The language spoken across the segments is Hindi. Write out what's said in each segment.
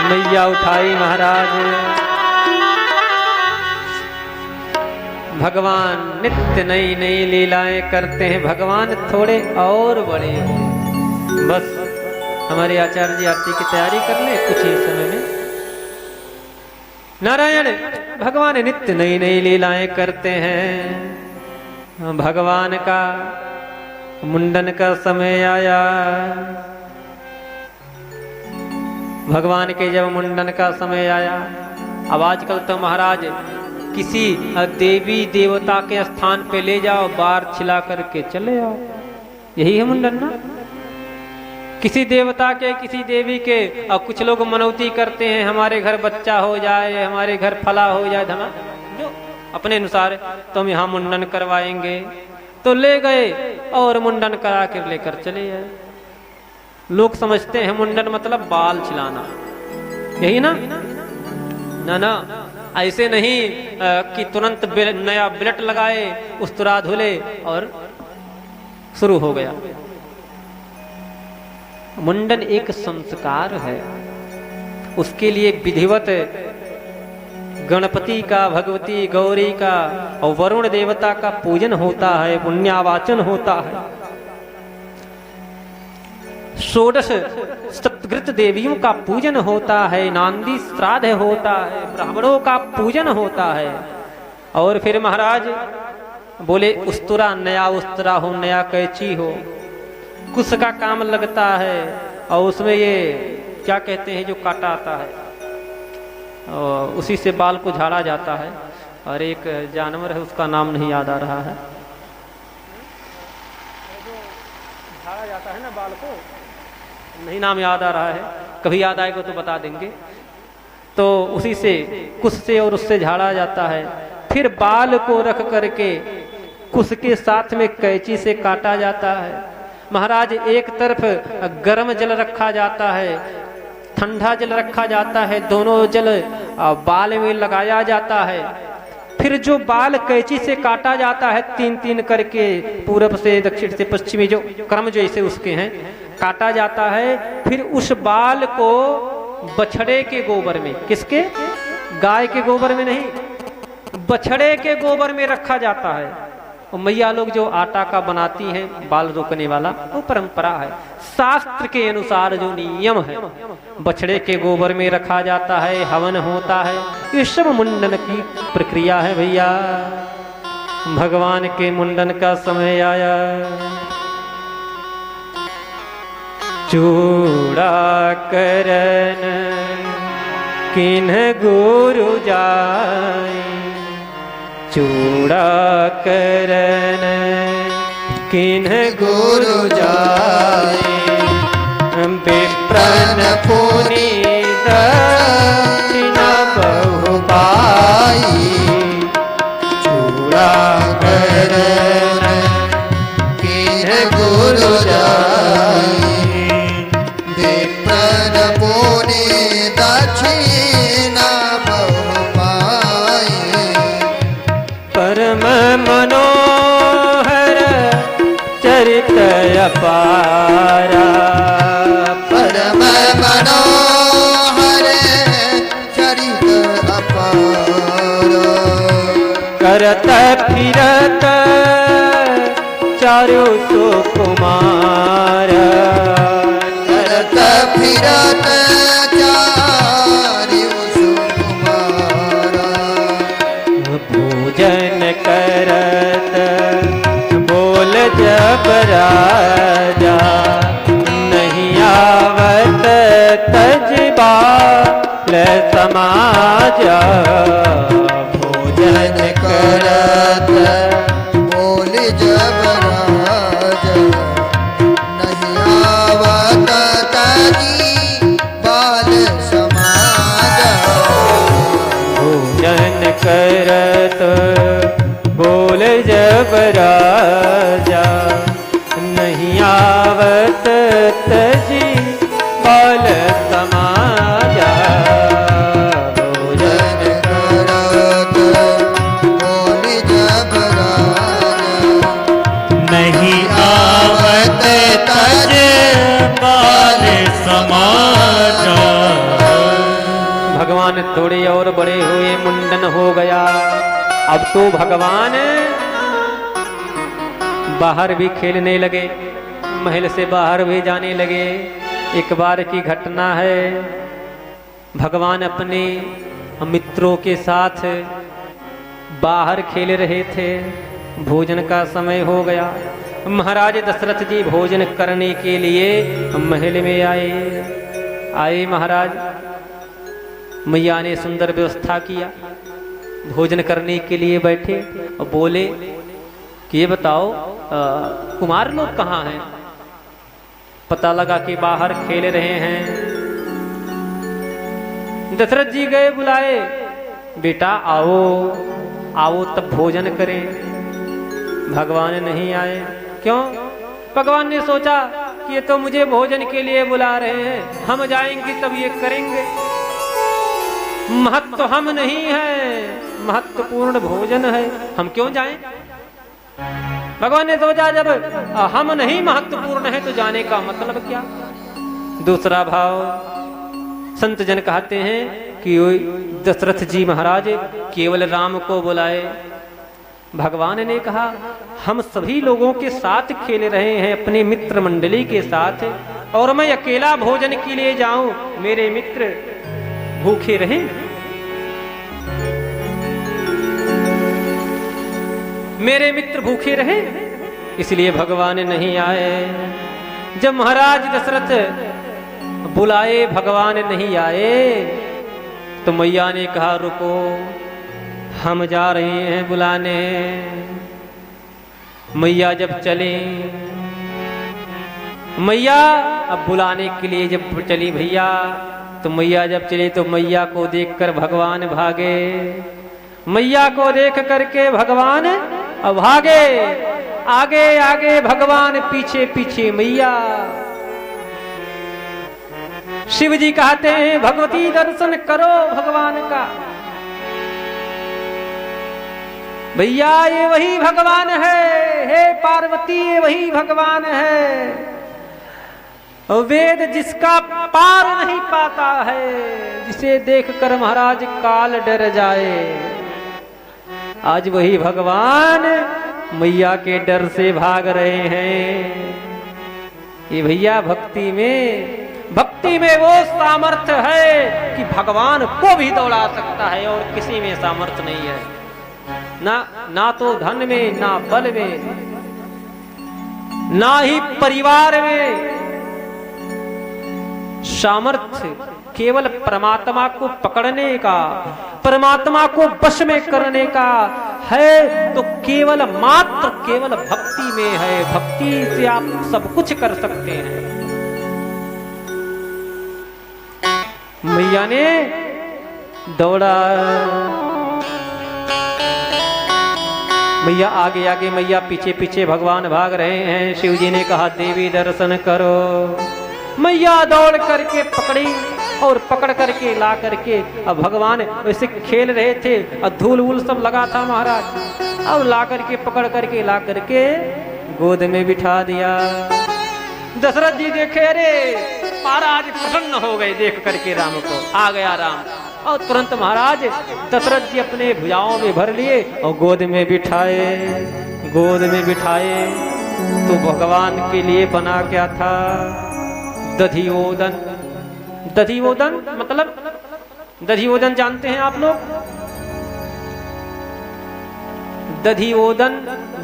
मैया उठाई महाराज। भगवान नित्य नई नई लीलाएं करते हैं। भगवान थोड़े और बड़े हो। बस हमारे आचार्य जी आरती की तैयारी कर ले कुछ ही समय में। नारायण भगवान नित्य नई नई लीलाएं करते हैं। भगवान का मुंडन का समय आया। भगवान के जब मुंडन का समय आया, अब आजकल तो महाराज किसी देवी देवता के स्थान पे ले जाओ, बार छिला करके चले आओ, यही है मुंडन ना। किसी देवता के किसी देवी के, और कुछ लोग मनौती करते हैं हमारे घर बच्चा हो जाए, हमारे घर फला हो जाए, धमा जो अपने अनुसार तो हम यहाँ मुंडन करवाएंगे। तो ले गए और मुंडन करा कर लेकर चले आए। लोग समझते हैं मुंडन मतलब बाल छिलाना, यही ना। ना ना, ऐसे नहीं कि तुरंत नया ब्लेट लगाए, उस्तरा धुले और शुरू हो गया। मुंडन एक संस्कार है। उसके लिए विधिवत गणपति का, भगवती गौरी का और वरुण देवता का पूजन होता है, पुण्यावाचन होता है। षोडश सप्तकृत देवियों का पूजन होता है, नांदी श्राद्ध होता है, ब्राह्मणों का पूजन होता है। और फिर महाराज बोले उस्तरा, नया उस्तरा हो, नया कैंची हो, कुश का काम लगता है। और उसमें ये क्या कहते हैं जो काटा आता है, और उसी से बाल को झाड़ा जाता है। और एक जानवर है, उसका नाम नहीं याद आ रहा है, झाड़ा जाता है ना बाल को, नहीं नाम याद आ रहा है, कभी याद आएगा तो बता देंगे। तो उसी से, कुश से और उससे झाड़ा जाता है। फिर बाल को रख करके कुश के साथ में कैंची से काटा जाता है। महाराज एक तरफ गर्म जल रखा जाता है, ठंडा जल रखा जाता है, दोनों जल बाल में लगाया जाता है। फिर जो बाल कैंची से काटा जाता है, तीन तीन करके पूरब से दक्षिण से पश्चिमी जो क्रम जैसे उसके हैं काटा जाता है। फिर उस बाल को बछड़े के गोबर में, किसके, गाय के गोबर में नहीं, बछड़े के गोबर में रखा जाता है। और मैया लोग जो आटा का बनाती हैं बाल रोकने वाला, वो परंपरा है, शास्त्र के अनुसार जो नियम है, बछड़े के गोबर में रखा जाता है, हवन होता है। ये सब मुंडन की प्रक्रिया है भैया। भगवान के मुंडन का समय आया। चूड़ा करन किन्ह गुरु जाय, चूड़ा करन किन्ह गुरु जाय, विप्रन पुनीत दक्षिणा बहु पाई, चूड़ा करन किन्ह गुरु जाय, विप्रन पुनीत दक्षिणा बहु पाई, परम मनोहर चरित अपारा, परम मनोहर चरित अपारा, करत फिरत चारु सुकुमार, करत फिरत चारु सुकुमार, पूजन करत बोल जब राजा, नहीं आवत तजबाल समाजा, भोजन करत बोल जब राजा, नहीं आवत तजी बाल समाजा, भोजन करत बोल जब राजा, नहीं आवत तजी बाल समाजा, भोजन करत बोल जब राजा, नहीं आवत तज बाल समाचार। भगवान थोड़े और बड़े हुए, मुंडन हो गया। अब तो भगवान बाहर भी खेलने लगे, महल से बाहर भी जाने लगे। एक बार की घटना है, भगवान अपने मित्रों के साथ बाहर खेल रहे थे। भोजन का समय हो गया। महाराज दशरथ जी भोजन करने के लिए महल में आए महाराज। मैया ने सुंदर व्यवस्था किया, भोजन करने के लिए बैठे और बोले कि ये बताओ कुमार लोग कहाँ हैं? पता लगा कि बाहर खेल रहे हैं। दशरथ जी गए बुलाए, बेटा आओ आओ तब भोजन करें। भगवान नहीं आए। क्यों? भगवान ने सोचा कि ये तो मुझे भोजन के लिए बुला रहे हैं, हम जाएंगे तब ये करेंगे। महत्व हम नहीं है, महत्वपूर्ण भोजन है, हम क्यों जाएं? भगवान ने सोचा जब हम नहीं महत्वपूर्ण है तो जाने का मतलब क्या? दूसरा भाव, संत जन कहते हैं कि दशरथ जी महाराज केवल राम को बुलाए। भगवान ने कहा हम सभी लोगों के साथ खेल रहे हैं, अपने मित्र मंडली के साथ, और मैं अकेला भोजन के लिए जाऊं, मेरे मित्र भूखे रहें? मेरे मित्र भूखे रहे, इसलिए भगवान नहीं आए। जब महाराज दशरथ बुलाए भगवान नहीं आए तो मैया ने कहा रुको, हम जा रहे हैं बुलाने। मैया जब चले, मैया अब बुलाने के लिए जब चली भैया, तो मैया जब चली तो मैया को देखकर भगवान भागे। मैया को देख करके भगवान अब भागे, आगे आगे भगवान, पीछे पीछे मैया। शिव जी कहते हैं भगवती दर्शन करो भगवान का। भैया ये वही भगवान है, हे पार्वती ये वही भगवान है। वेद जिसका पार नहीं पाता है, जिसे देखकर महाराज काल डर जाए। आज वही भगवान मैया के डर से भाग रहे हैं। ये भैया भक्ति में वो सामर्थ्य है कि भगवान को भी दौड़ा सकता है और किसी में सामर्थ्य नहीं है। ना तो धन में, ना बल में, ना ही परिवार में सामर्थ्य। केवल परमात्मा को पकड़ने का, परमात्मा को वश में करने का है तो केवल भक्ति में है। भक्ति से आप सब कुछ कर सकते हैं। मैया ने दौड़ा, मैया आगे आगे, मैया पीछे पीछे, भगवान भाग रहे हैं। शिव जी ने कहा देवी दर्शन करो। मैया दौड़ करके पकड़ी और पकड़ करके ला करके, अब भगवान वैसे खेल रहे थे और धूल वूल सब लगा था महाराज, अब ला करके पकड़ करके ला करके गोद में बिठा दिया। दशरथ जी देखे, अरे महाराज प्रसन्न हो गए देख करके राम को, आ गया राम। और तुरंत महाराज दशरथ जी अपने भुजाओं में भर लिए और गोद में बिठाए। तो भगवान के लिए बना क्या था? दधिओदन। दधिओदन मतलब, दधिओदन जानते हैं आप लोग? दधिओदन,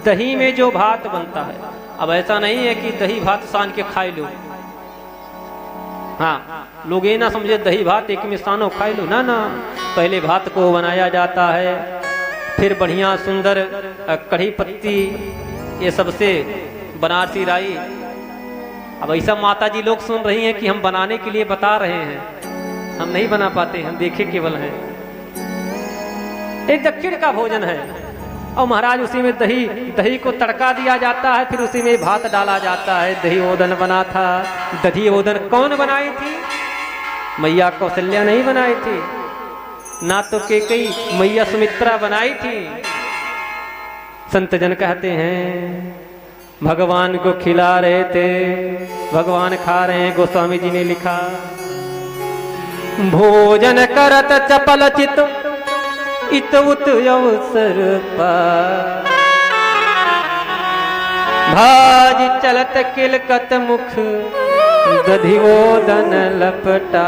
दही में जो भात बनता है। अब ऐसा नहीं है कि दही भात सान के खाए लो, हाँ, लोग ये ना समझे दही भात एक में सानो खाए लो, ना ना। पहले भात को बनाया जाता है, फिर बढ़िया सुंदर कढ़ी पत्ती ये सबसे, बनारसी राई। अब ऐसा माता जी लोग सुन रही हैं कि हम बनाने के लिए बता रहे हैं, हम नहीं बना पाते, हम देखे केवल हैं। एक दक्षिण का भोजन है और महाराज उसी में दही को तड़का दिया जाता है, फिर उसी में भात डाला जाता है। दही ओदन बना था। दही ओदन कौन बनाई थी? मैया कौशल्या नहीं बनाई थी, ना तो कैकेयी, मैया सुमित्रा बनाई थी। संत जन कहते हैं भगवान को खिला रहे थे, भगवान खा रहे हैं। गोस्वामी जी ने लिखा, भोजन करत चपल चित इत उत अवसर पार, भाज चलत किलकत मुख दधिवोदन लपटा।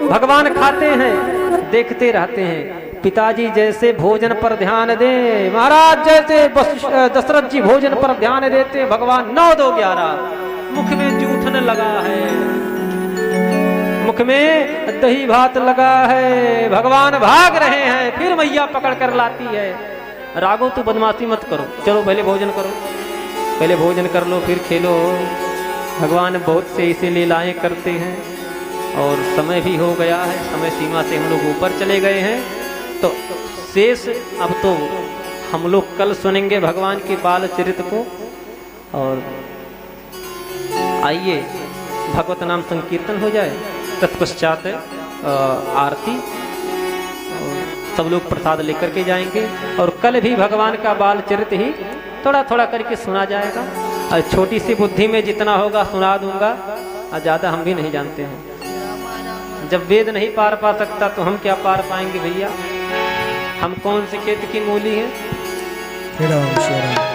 भगवान खाते हैं, देखते रहते हैं। पिताजी जैसे भोजन पर ध्यान दें, महाराज जैसे दशरथ जी भोजन पर ध्यान देते, भगवान 9-2-11 मुख में जूठन लगा है, मुख में दही भात लगा है, भगवान भाग रहे हैं, फिर मैया पकड़ कर लाती है। राघव तू बदमाशी मत करो, चलो पहले भोजन करो, पहले भोजन कर लो फिर खेलो। भगवान बहुत से ऐसे लीलाएं करते हैं और समय भी हो गया है, समय सीमा से हम लोग ऊपर चले गए हैं। तो शेष अब तो हम लोग कल सुनेंगे भगवान के बाल चरित्र को। और आइए भगवत नाम संकीर्तन हो जाए, तत्पश्चात आरती, सब लोग प्रसाद लेकर के जाएंगे। और कल भी भगवान का बाल चरित्र ही थोड़ा थोड़ा करके सुना जाएगा। और छोटी सी बुद्धि में जितना होगा सुना दूंगा, और ज़्यादा हम भी नहीं जानते हैं। जब वेद नहीं पार पा सकता तो हम क्या पार पाएंगे भैया? हम कौन से खेत की मूली हैं? श्री राम श्री राम।